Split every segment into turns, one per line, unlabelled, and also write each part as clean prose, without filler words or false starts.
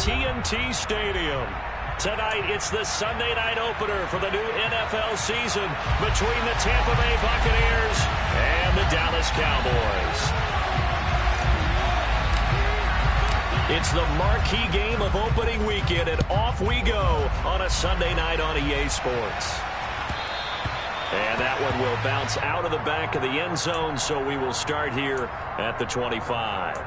TNT Stadium. Tonight, it's the Sunday night opener for the new NFL season between the Tampa Bay Buccaneers and the Dallas Cowboys. It's the marquee game of opening weekend, and off we go on a Sunday night on EA Sports. And that one will bounce out of the back of the end zone, so we will start here at the 25.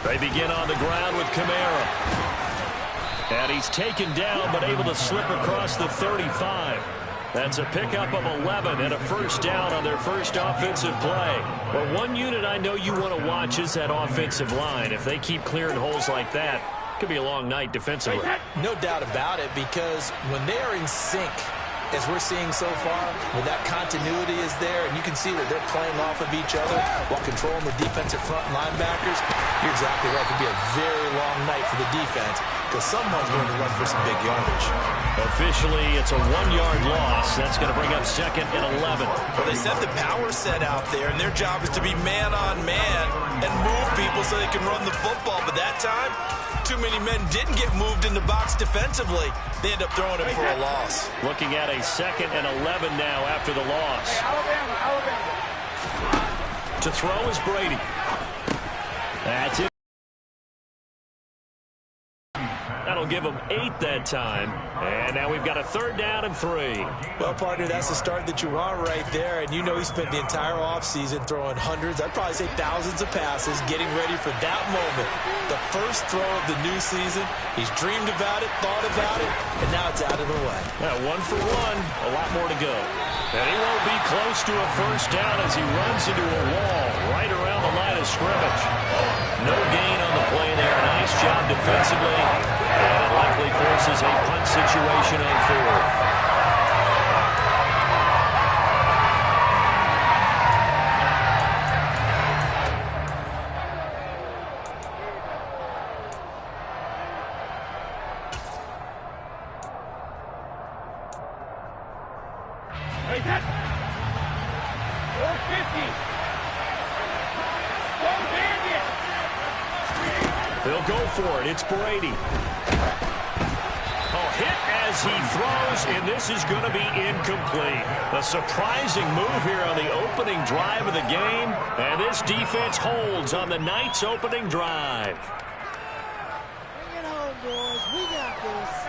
They begin on the ground with Kamara. And he's taken down, but able to slip across the 35. That's a pickup of 11 and a first down on their first offensive play. Well, one unit I know you want to watch is that offensive line. If they keep clearing holes like that, it could be a long night defensively.
No doubt about it, because when they are in sync, as we're seeing so far, when that continuity is there and you can see that they're playing off of each other while controlling the defensive front linebackers, you're exactly right. It could be a very long night for the defense because someone's going to run for some big yardage.
Officially, it's a 1-yard loss. That's going to bring up 2nd and 11.
Well, they set the power set out there, and their job is to be man-on-man and move people so they can run the football. But that time, too many men didn't get moved in the box defensively. They end up throwing it for a loss.
Looking at a 2nd and 11 now after the loss. To throw is Brady. That's it. That'll give them 8 that time. And now we've got a 3rd down and 3.
Well, partner, that's the start that you want right there. And you know he spent the entire offseason throwing hundreds, I'd probably say thousands of passes, getting ready for that moment. The first throw of the new season. He's dreamed about it, thought about it, and now it's out of the way.
Yeah, 1 for 1, a lot more to go. And he won't be close to a first down as he runs into a wall right around the line of scrimmage. No gain on the play there. Nice job defensively. And it likely forces a punt situation on 4th. They'll go for it. It's Brady. Hit as he throws, and this is going to be incomplete. A surprising move here on the opening drive of the game, and this defense holds on the night's opening drive.
Bring it home, boys. We got this.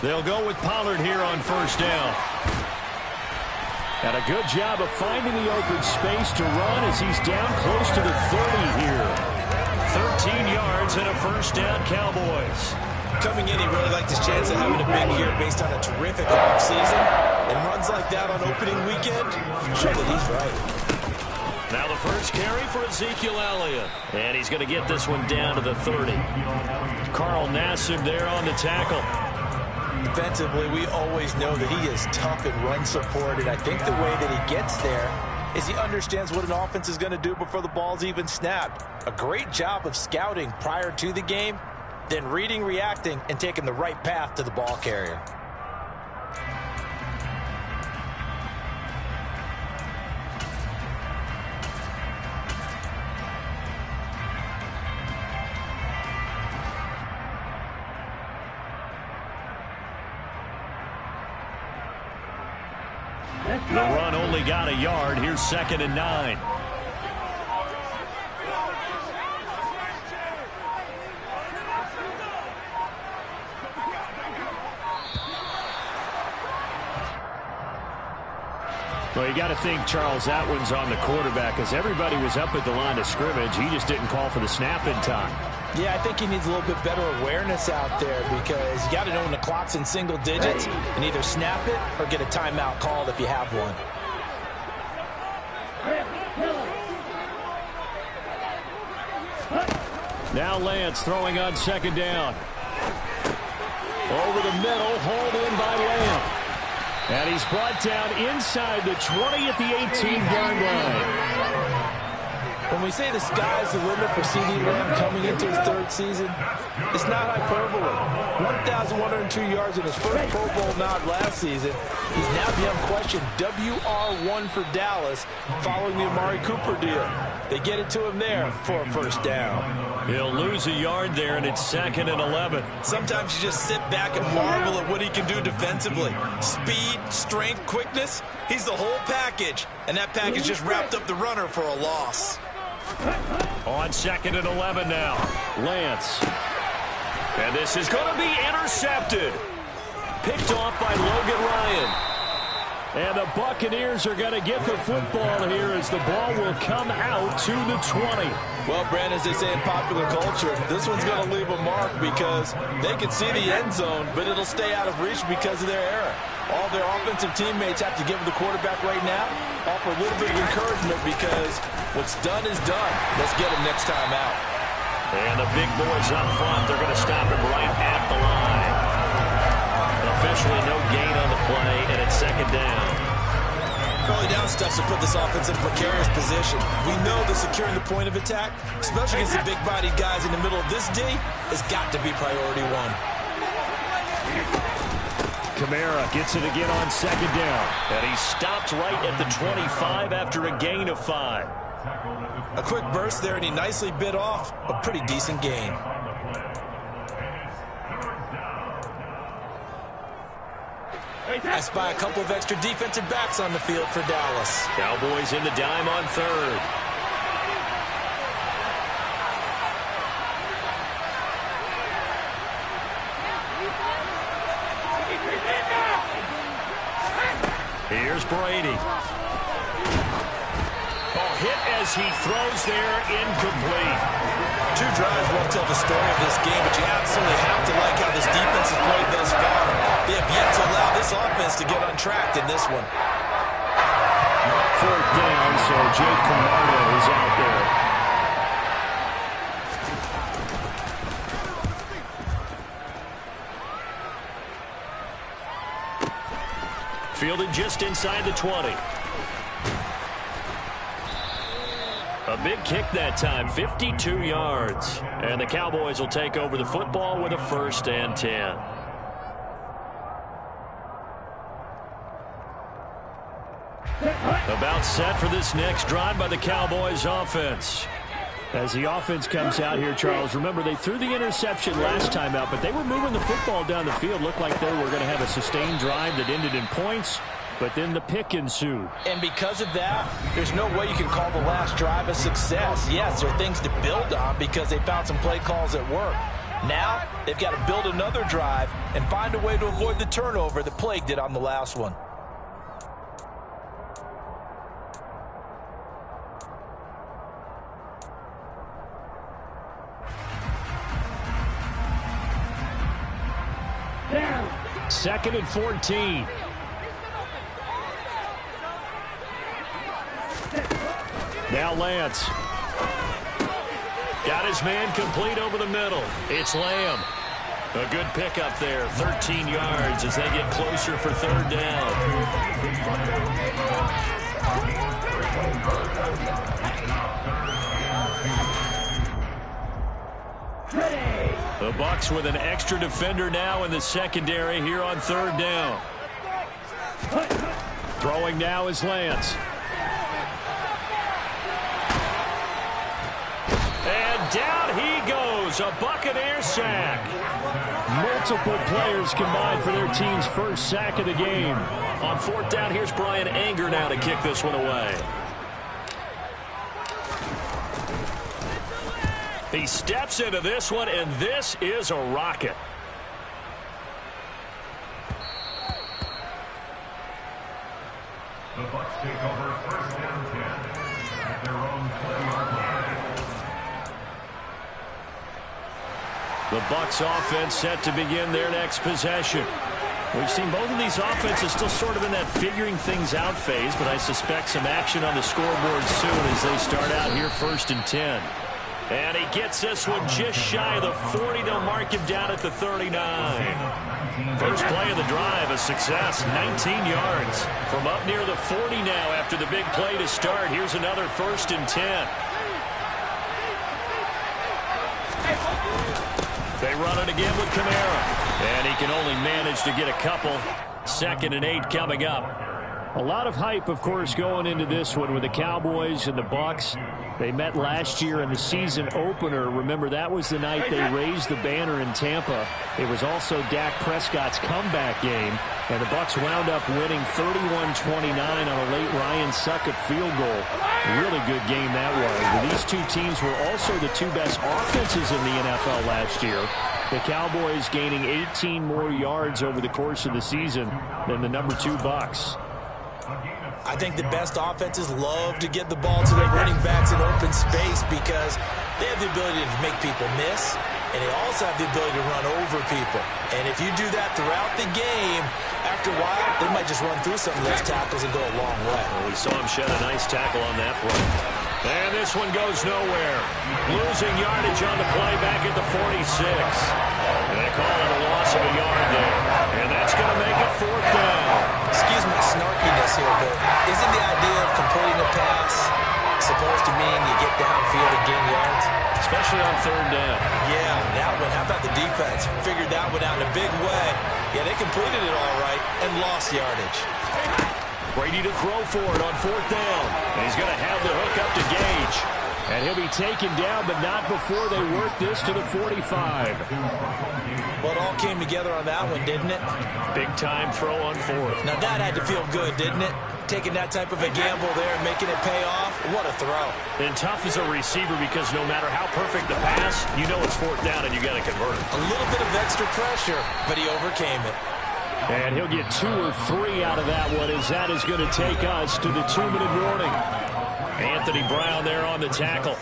They'll go with Pollard here on first down. And a good job of finding the open space to run as he's down close to the 30 here. 13 yards and a first down, Cowboys.
Coming in, he really liked his chance of having a big year based on a terrific offseason. And runs like that on opening weekend show that he's right.
Now the first carry for Ezekiel Elliott. And he's going to get this one down to the 30. Carl Nassib there on the tackle.
Defensively, we always know that he is tough in run support, and I think the way that he gets there is he understands what an offense is going to do before the ball's even snapped. A great job of scouting prior to the game, then reading, reacting, and taking the right path to the ball carrier.
The run only got a yard. Here's 2nd and 9. Well, you got to think, Charles, that one's on the quarterback because everybody was up at the line of scrimmage. He just didn't call for the snap in time.
Yeah, I think he needs a little bit better awareness out there because you got to know when the clock's in single digits and either snap it or get a timeout called if you have one.
Now Lance throwing on second down. Over the middle, hauled in by Lamb. And he's brought down inside the 20 at the 18-yard line.
When we say the sky's the limit for C.D. Lamb coming into his third season, it's not hyperbole. 1,102 yards in his first Pro Bowl nod last season. He's now beyond question WR1 for Dallas following the Amari Cooper deal. They get it to him there for a first down.
He'll lose a yard there, and it's 2nd and 11.
Sometimes you just sit back and marvel at what he can do defensively. Speed, strength, quickness, he's the whole package. And that package just wrapped up the runner for a loss.
On 2nd and 11 now. Lance. And this is going to be intercepted. Picked off by Logan Ryan. And the Buccaneers are going to get the football here as the ball will come out to the 20.
Well, Brandon, as they say in popular culture, this one's going to leave a mark because they can see the end zone, but it'll stay out of reach because of their error. All their offensive teammates have to give the quarterback right now, offer a little bit of encouragement because what's done is done. Let's get him next time out.
And the big boys up front, they're going to stop him right at the line. Officially no gain on the play, and it's 2nd down.
Early down steps to put this offense in a precarious position. We know that securing the point of attack, especially against the big-bodied guys in the middle of this D, has got to be priority one.
Kamara gets it again on 2nd down. And he stopped right at the 25 after a gain of 5.
A quick burst there, and he nicely bit off a pretty decent gain.
I spy a couple of extra defensive backs on the field for Dallas.
Cowboys in the dime on 3rd. Here's Brady. Hit as he throws there, incomplete.
2 drives won't tell the story of this game, but you absolutely have to like how this defense has played thus far. They have yet to allow this offense to get untracked in this one.
4th down, so Jake Camargo is out there. Fielded just inside the 20. A big kick that time, 52 yards. And the Cowboys will take over the football with a 1st and 10. About set for this next drive by the Cowboys offense. As the offense comes out here, Charles, remember they threw the interception last time out, but they were moving the football down the field. Looked like they were going to have a sustained drive that ended in points. But then the pick ensued.
And because of that, there's no way you can call the last drive a success. Yes, there are things to build on because they found some play calls that work. Now, they've got to build another drive and find a way to avoid the turnover that plagued it on the last one.
Down. 2nd and 14. Now Lance. Got his man complete over the middle. It's Lamb. A good pickup there. 13 yards as they get closer for 3rd down. The Bucs with an extra defender now in the secondary here on 3rd down. Throwing now is Lance. And down he goes. A Buccaneer sack. Multiple players combined for their team's first sack of the game. On 4th down, here's Brian Anger now to kick this one away. He steps into this one, and this is a rocket.
The Bucs take over 1st and 10 at their own 20-yard line.
The Bucs offense set to begin their next possession. We've seen both of these offenses still sort of in that figuring things out phase, but I suspect some action on the scoreboard soon as they start out here 1st and 10. And he gets this one just shy of the 40. They'll mark him down at the 39. First play of the drive, a success, 19 yards. From up near the 40 now after the big play to start. Here's another 1st and 10. They run it again with Kamara. And he can only manage to get a couple. 2nd and 8 coming up. A lot of hype, of course, going into this one with the Cowboys and the Bucs. They met last year in the season opener. Remember, that was the night they raised the banner in Tampa. It was also Dak Prescott's comeback game, and the Bucs wound up winning 31-29 on a late Ryan Succop field goal. Really good game that was. But these two teams were also the two best offenses in the NFL last year. The Cowboys gaining 18 more yards over the course of the season than the number 2 Bucs.
I think the best offenses love to get the ball to their running backs in open space because they have the ability to make people miss, and they also have the ability to run over people. And if you do that throughout the game, after a while, they might just run through some of those tackles and go a long way.
Well, we saw him shed a nice tackle on that play. And this one goes nowhere. Losing yardage on the play back at the 46. And they call it a loss of a yard there. And that's going to make it 4th down.
Excuse my snarkiness here, but isn't the idea of completing a pass supposed to mean you get downfield and gain yards?
Especially on 3rd down.
Yeah, that one. How about the defense? Figured that one out in a big way. Yeah, they completed it all right and lost yardage.
Brady to throw for it on 4th down. And he's going to have the hook up to Gage. And he'll be taken down, but not before they work this to the 45.
Well, it all came together on that one, didn't it?
Big time throw on 4th.
Now that had to feel good, didn't it? Taking that type of a gamble there and making it pay off. What a throw.
And tough as a receiver because no matter how perfect the pass, you know it's 4th down and you got to convert it.
A little bit of extra pressure, but he overcame it.
And he'll get 2 or 3 out of that one as that is going to take us to the 2-minute warning. Anthony Brown there on the tackle.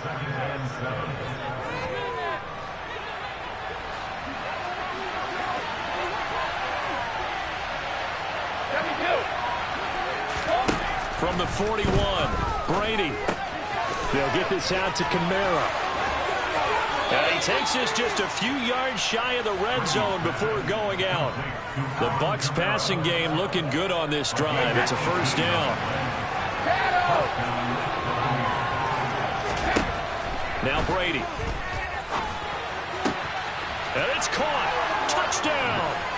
From the 41, Brady. They'll get this out to Kamara. And he takes this just a few yards shy of the red zone before going out. The Bucs passing game looking good on this drive. It's a 1st down. Now Brady. And it's caught. Touchdown.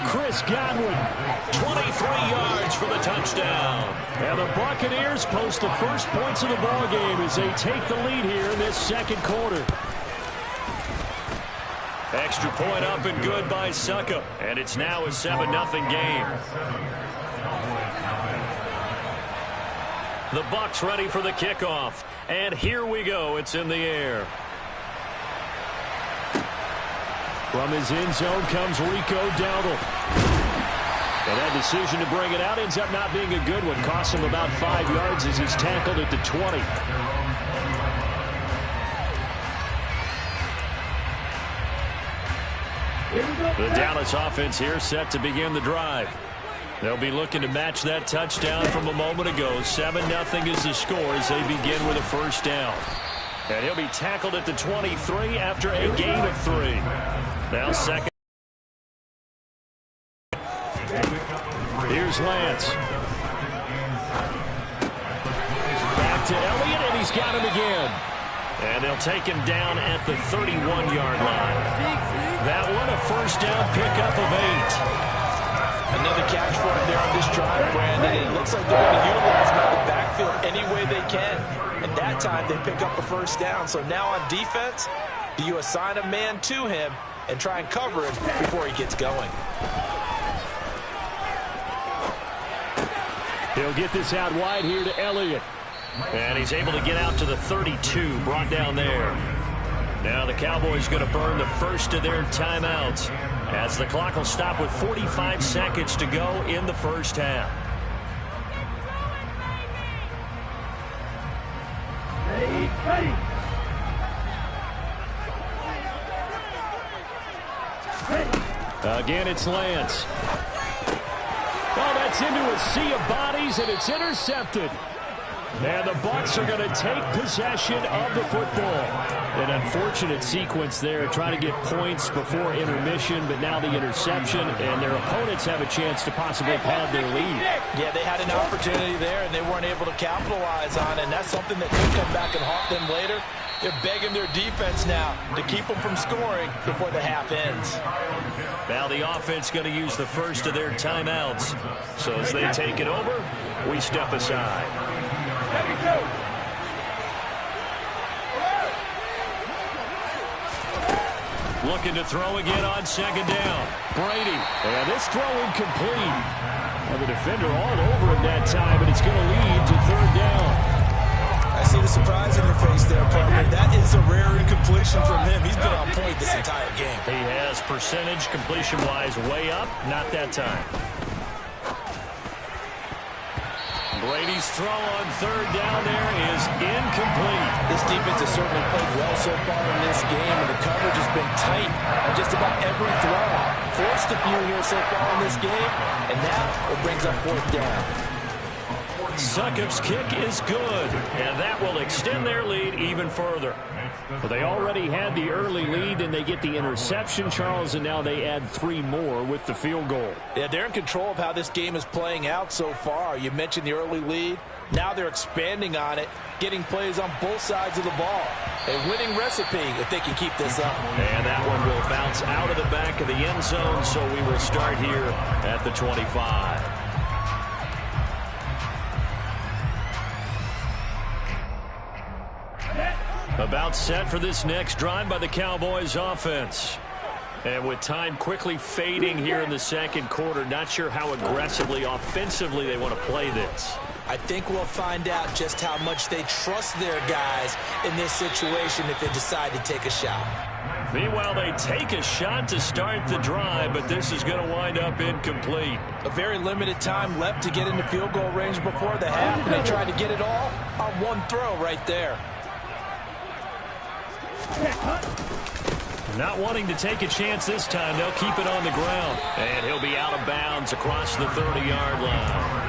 Chris Godwin, 23 yards for the touchdown. And the Buccaneers post the first points of the ball game as they take the lead here in this 2nd quarter. Extra point up and good by Succop. And it's now a 7-0 game. The Bucs ready for the kickoff. And here we go. It's in the air. From his end zone comes Rico Dowdle. And that decision to bring it out ends up not being a good one. Costs him about 5 yards as he's tackled at the 20. The Dallas offense here set to begin the drive. They'll be looking to match that touchdown from a moment ago. 7-0 is the score as they begin with a 1st down. And he'll be tackled at the 23 after a gain of 3. Now 2nd. Here's Lance. Back to Elliott, and he's got him again. And they'll take him down at the 31-yard line. That one a 1st down pickup of 8.
Another catch for him there on this drive, Brandon. It looks like they're going to utilize him out of the backfield any way they can. And that time they pick up a 1st down. So now on defense, do you assign a man to him and try and cover him before he gets going?
He'll get this out wide here to Elliott. And he's able to get out to the 32, brought down there. Now the Cowboys going to burn the first of their timeouts as the clock will stop with 45 seconds to go in the 1st half. Again, it's Lance. Oh, that's into a sea of bodies, and it's intercepted. And the Bucs are going to take possession of the football. An unfortunate sequence there, trying to get points before intermission, but now the interception, and their opponents have a chance to possibly pad their lead.
Yeah, they had an opportunity there, and they weren't able to capitalize on it, and that's something that could come back and haunt them later. They're begging their defense now to keep them from scoring before the half ends.
Now the offense going to use the first of their timeouts. So as they take it over, we step aside. Looking to throw again on second down. Brady. And this throw incomplete. And the defender all over him that time, and it's going to lead to third down.
I see the surprise in your face there, partner. That is a rare incompletion from him. He's been on point this entire game.
He has percentage completion-wise way up. Not that time. Brady's throw on third down there is incomplete.
This defense has certainly played well so far in this game, and the coverage has been tight on just about every throw. Forced a few here so far in this game, and now it brings up fourth down.
Succop's kick is good, and that will extend their lead even further. Well, they already had the early lead, and they get the interception, Charles, and now they add 3 more with the field goal.
Yeah, they're in control of how this game is playing out so far. You mentioned the early lead. Now they're expanding on it, getting plays on both sides of the ball. A winning recipe if they can keep this up.
And that one will bounce out of the back of the end zone, so we will start here at the 25. About set for this next drive by the Cowboys offense. And with time quickly fading here in the second quarter, not sure how aggressively, offensively they want to play this.
I think we'll find out just how much they trust their guys in this situation if they decide to take a shot.
Meanwhile, they take a shot to start the drive, but this is going to wind up incomplete.
A very limited time left to get into field goal range before the half, and they tried to get it all on one throw right there.
Not wanting to take a chance this time, they'll keep it on the ground. And he'll be out of bounds across the 30-yard line.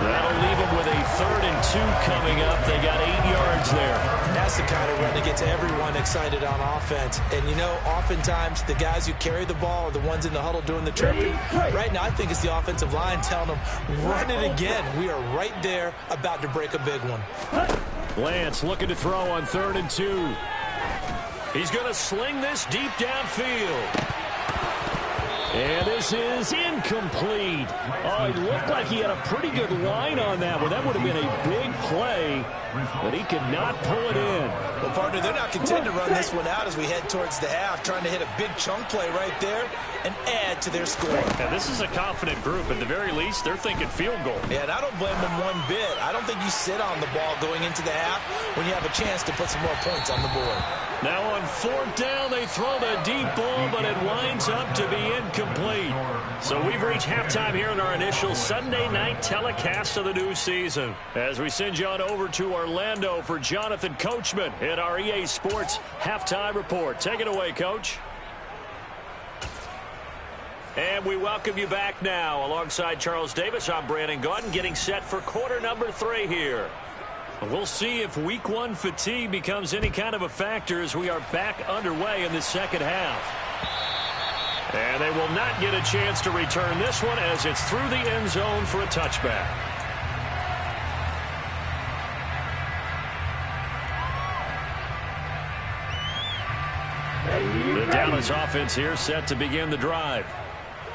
That'll leave him with a 3rd and 2 coming up. They got 8 yards there.
That's the kind of run that gets everyone excited on offense. And, you know, oftentimes the guys who carry the ball are the ones in the huddle doing the chirping. Right now, I think it's the offensive line telling them, run it again. We are right there about to break a big one.
Lance looking to throw on 3rd and 2. He's going to sling this deep downfield. And this is incomplete. Oh, it looked like he had a pretty good line on that one. That would have been a big play, but he could not pull it in.
Well, partner, they're not content to run this one out as we head towards the half, trying to hit a big chunk play right there and add to their score.
And this is a confident group. At the very least, they're thinking field goal.
Yeah, and I don't blame them one bit. I don't think you sit on the ball going into the half when you have a chance to put some more points on the board.
Now on 4th down, they throw the deep ball, but it winds up to be incomplete. So we've reached halftime here in our initial Sunday night telecast of the new season. As we send you on over to Orlando for Jonathan Coachman in our EA Sports Halftime Report. Take it away, Coach. And we welcome you back now. Alongside Charles Davis, I'm Brandon Gaudin, getting set for quarter number 3 here. We'll see if week 1 fatigue becomes any kind of a factor as we are back underway in the second half. And they will not get a chance to return this one as it's through the end zone for a touchback. The Dallas offense here set to begin the drive.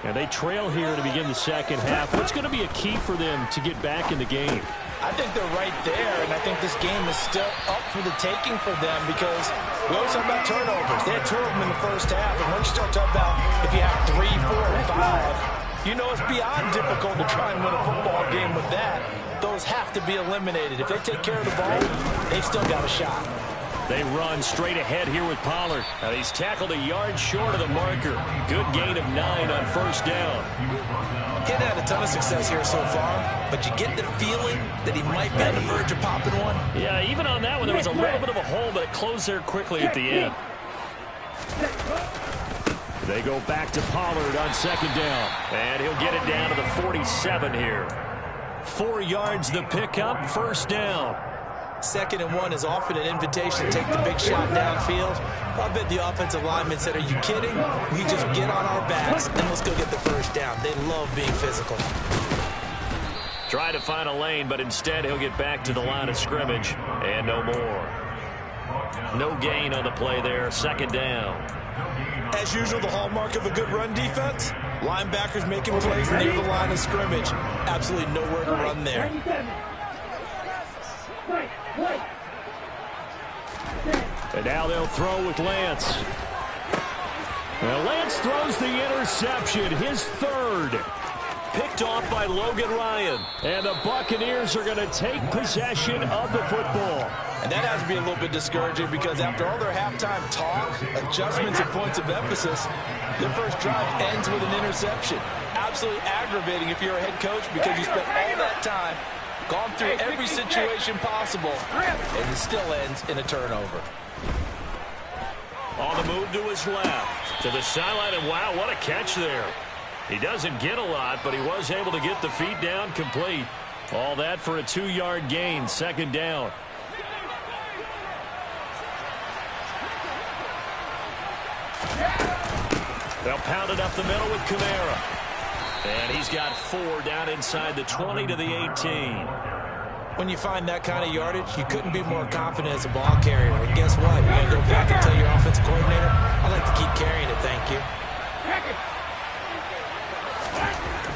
And they trail here to begin the second half. What's going to be a key for them to get back in the game?
I think they're right there, and I think this game is still up for the taking for them because we always talk about turnovers. They had 2 of them in the first half, and once you start talking about if you have 3, 4, and 5, you know it's beyond difficult to try and win a football game with that. Those have to be eliminated. If they take care of the ball, they've still got a shot.
They run straight ahead here with Pollard. Now he's tackled a yard short of the marker. Good gain of 9 on 1st down.
He hadn't had a ton of success here so far, but you get the feeling that he might be on the verge of popping one.
Yeah, even on that one, there was a little bit of a hole, but it closed there quickly at the end. They go back to Pollard on 2nd down, and he'll get it down to the 47 here. 4 yards the pickup, 1st down.
2nd and 1 is often an invitation to take the big shot downfield. I bet the offensive lineman said, are you kidding? We just get on our backs and let's go get the first down. They love being physical.
Try to find a lane, but instead he'll get back to the line of scrimmage and no more. No gain on the play there, 2nd down.
As usual, the hallmark of a good run defense, linebackers making plays near the line of scrimmage. Absolutely nowhere to run there.
And now they'll throw with Lance. Well, Lance throws the interception, his 3rd. Picked off by Logan Ryan. And the Buccaneers are going to take possession of the football.
And that has to be a little bit discouraging because after all their halftime talk, adjustments and points of emphasis, their first drive ends with an interception. Absolutely aggravating if you're a head coach because you spent all that time, gone through every situation possible, and it still ends in a turnover.
On the move to his left, to the sideline, and wow, what a catch there. He doesn't get a lot, but he was able to get the feet down complete. All that for a 2-yard gain, 2nd down. They'll pound it up the middle with Kamara. And he's got 4 down inside the 20 to the 18.
When you find that kind of yardage, you couldn't be more confident as a ball carrier. And guess what? You're going to go back and tell your offensive coordinator, I'd like to keep carrying it, thank you.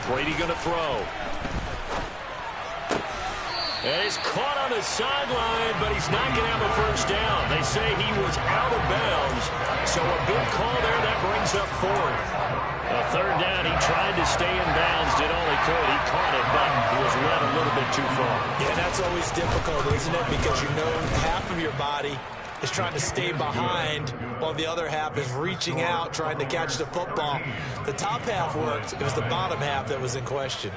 Brady going to throw. And he's caught on the sideline, but he's not going to have a first down. They say he was out of bounds. So a big call there that brings up 4th. A 3rd down, he tried to stay in bounds, did all he could. He caught it, but he was led a little bit too far.
Yeah, that's always difficult, isn't it? Because you know half of your body is trying to stay behind while the other half is reaching out, trying to catch the football. The top half worked. It was the bottom half that was in question.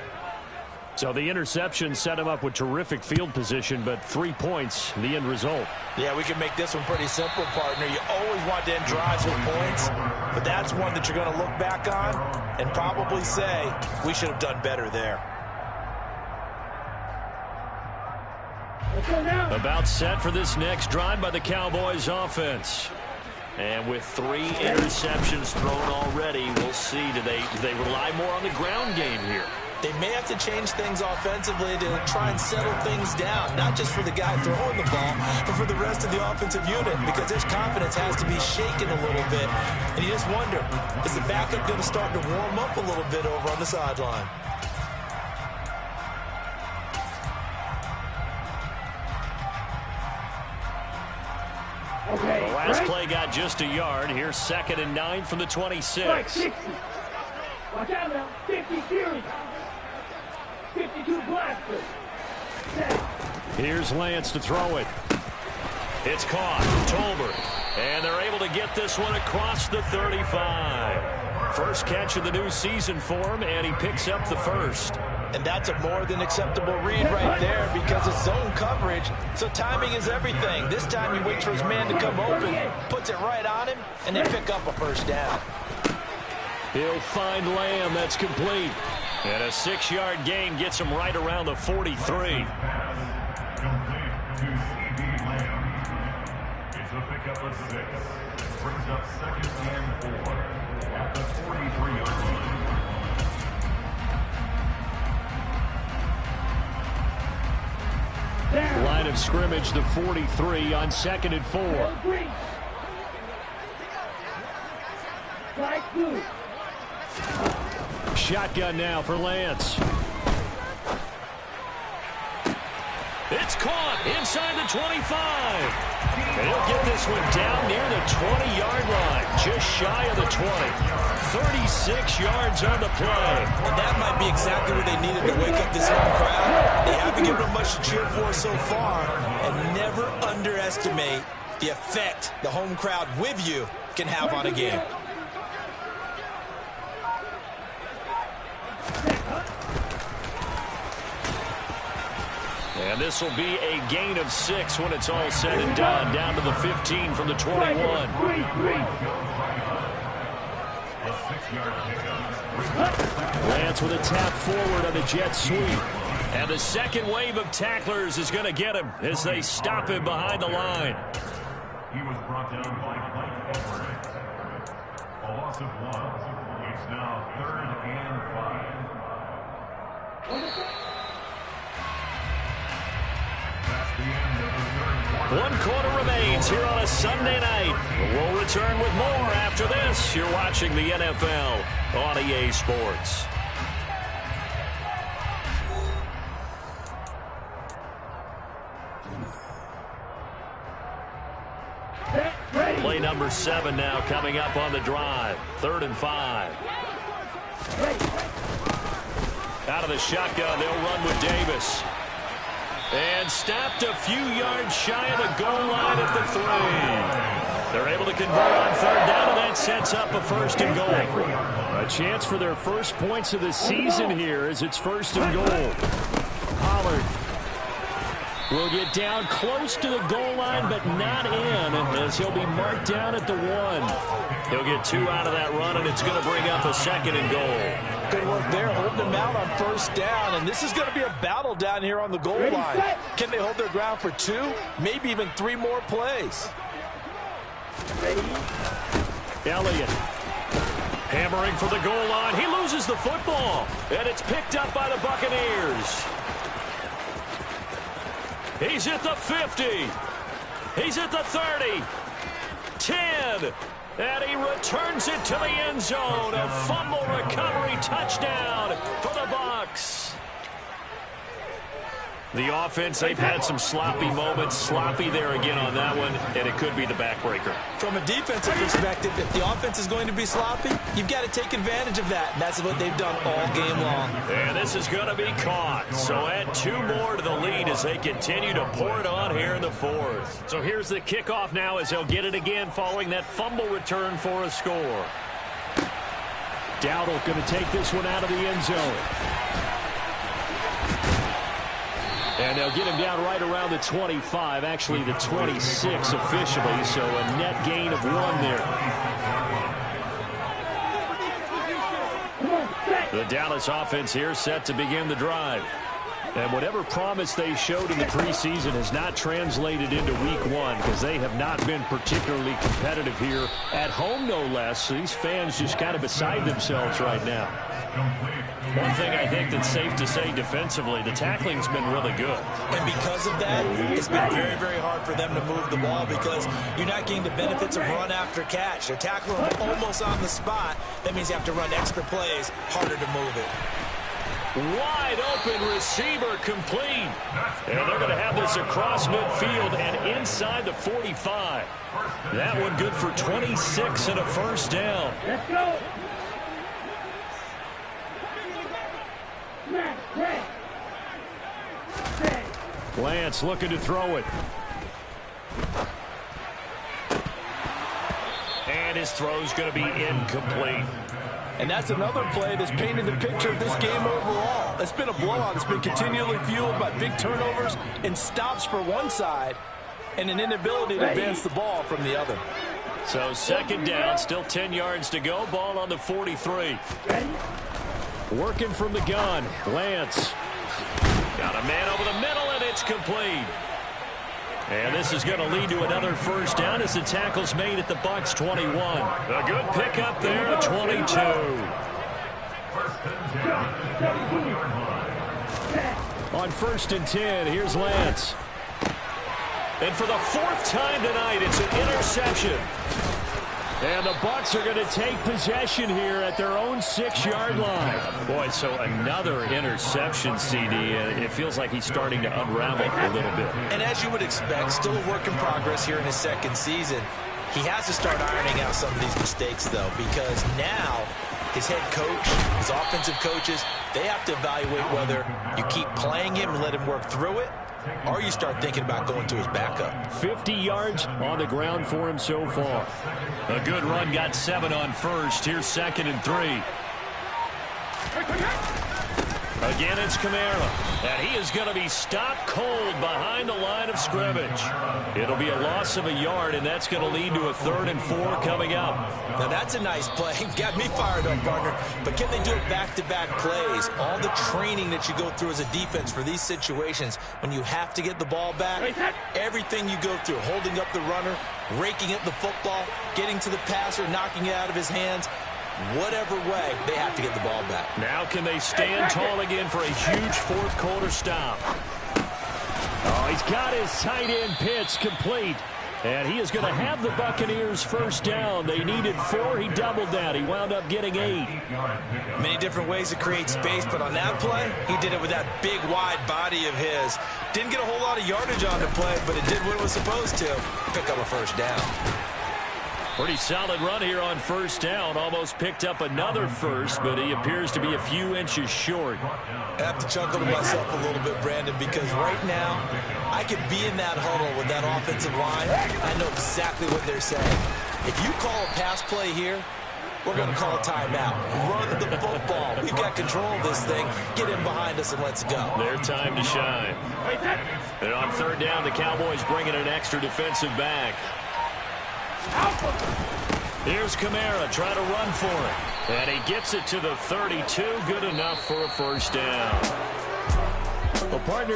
So the interception set him up with terrific field position, but 3 points, the end result.
Yeah, we can make this one pretty simple, partner. You always want to end drives with points, but that's one that you're going to look back on and probably say, we should have done better there.
About set for this next drive by the Cowboys offense. And with 3 interceptions thrown already, we'll see, do they rely more on the ground game here?
They may have to change things offensively to try and settle things down, not just for the guy throwing the ball, but for the rest of the offensive unit, because his confidence has to be shaken a little bit. And you just wonder, is the backup going to start to warm up a little bit over on the sideline?
The last play got just a yard. Here's 2nd and 9 from the 26.
Watch out now. 50 series. 52 blaster.
Here's Lance to throw it. It's caught. Tolbert. And they're able to get this one across the 35. First catch of the new season for him, and he picks up the 1st.
And that's a more than acceptable read right there because it's zone coverage, so timing is everything. This time he waits for his man to come open, puts it right on him, and they pick up a first down.
He'll find Lamb. That's complete. And a 6-yard gain gets him right around the 43.
Complete to C.D. Lamb. It's a pickup of 6. Brings up 2nd and 4 at the 43-yard line.
Line of scrimmage, the 43 on 2nd and 4. Shotgun now for Lance. It's caught inside the 25. And he'll get this one down near the 20-yard line, just shy of the 20. 36 yards on the play.
And that might be exactly what they needed to wake up this home crowd. They haven't given them much to cheer for so far. And never underestimate the effect the home crowd with you can have on a game.
And this will be a gain of 6 when it's all said and done. Down to the 15 from the 21. Lance with a tap forward on the jet sweep. And the second wave of tacklers is going to get him as they stop him behind the line.
He was brought down by Mike Edwards. A loss of 1. It's now 3rd and 5. That's the end of the third quarter.
1 quarter remains here on a Sunday night. We'll return with more after this. You're watching the NFL on EA Sports. Play number 7 now coming up on the drive. 3rd and 5. Out of the shotgun, they'll run with Davis. And stopped a few yards shy of the goal line at the 3. They're able to convert on 3rd down, and that sets up a 1st and goal. A chance for their first points of the season here as it's 1st and goal. Pollard will get down close to the goal line, but not in, as he'll be marked down at the 1. He'll get 2 out of that run, and it's going to bring up a 2nd and goal.
Good work there, holding them out on 1st down, and this is going to be a battle down here on the goal line. Can they hold their ground for 2, maybe even 3 more plays?
Elliott hammering for the goal line. He loses the football, and it's picked up by the Buccaneers. He's at the 50. He's at the 30. 10. And he returns it to the end zone. A fumble recovery touchdown for the Bucs. The offense, they've had some sloppy moments. Sloppy there again on that one, and it could be the backbreaker.
From a defensive perspective, if the offense is going to be sloppy, you've got to take advantage of that. And that's what they've done all game long.
And this is going to be caught. So add 2 more to the lead as they continue to pour it on here in the 4th. So here's the kickoff now as they'll get it again following that fumble return for a score. Dowdle going to take this one out of the end zone. And they'll get him down right around the 25, actually the 26 officially, so a net gain of 1 there. The Dallas offense here set to begin the drive. And whatever promise they showed in the preseason has not translated into week 1 because they have not been particularly competitive here at home, no less. So these fans just kind of beside themselves right now. One thing I think that's safe to say defensively, the tackling's been really good.
And because of that, it's been very, very hard for them to move the ball because you're not getting the benefits of run after catch. They're tackling almost on the spot. That means you have to run extra plays, harder to move it.
Wide open receiver complete. And they're going to have this across midfield and inside the 45. That one good for 26 and a 1st down.
Let's go.
Lance looking to throw it. And his throw's going to be incomplete.
And that's another play that's painted the picture of this game overall. It's been a blowout. It's been continually fueled by big turnovers and stops for one side and an inability to advance the ball from the other.
So 2nd down, still 10 yards to go. Ball on the 43. Working from the gun. Lance. Got a man over the middle, and it's complete. And this is going to lead to another 1st down as the tackle's made at the Bucs 21. A good pickup there at 22. On 1st and 10, here's Lance. And for the 4th time tonight, it's an interception. And the Bucs are going to take possession here at their own 6-yard line. Boy, so another interception, CD, and it feels like he's starting to unravel a little bit.
And as you would expect, still a work in progress here in his 2nd season. He has to start ironing out some of these mistakes, though, because now his head coach, his offensive coaches, they have to evaluate whether you keep playing him and let him work through it, or you start thinking about going to his backup.
50 yards on the ground for him so far. A good run, got 7 on 1st. Here's 2nd and 3. Again, it's Kamara, and he is going to be stopped cold behind the line of scrimmage. It'll be a loss of a yard, and that's going to lead to a 3rd and 4 coming up.
Now, that's a nice play. Got me fired up, partner. But can they do it back-to-back plays? All the training that you go through as a defense for these situations, when you have to get the ball back, everything you go through, holding up the runner, raking at the football, getting to the passer, knocking it out of his hands, whatever way, they have to get the ball back.
Now can they stand tall again for a huge 4th quarter stop? Oh, he's got his tight end pitch complete. And he is going to have the Buccaneers first down. They needed 4. He doubled that. He wound up getting 8.
Many different ways to create space, but on that play, he did it with that big, wide body of his. Didn't get a whole lot of yardage on the play, but it did what it was supposed to. Pick up a first down.
Pretty solid run here on first down. Almost picked up another first, but he appears to be a few inches short.
I have to chuckle to myself a little bit, Brandon, because right now I could be in that huddle with that offensive line. I know exactly what they're saying. If you call a pass play here, we're going to call a timeout. Run the football. We've got control of this thing. Get in behind us and let's go.
Their time to shine. And on 3rd down, the Cowboys bring in an extra defensive back. Here's Kamara trying to run for it. And he gets it to the 32. Good enough for a first down. Well, partner.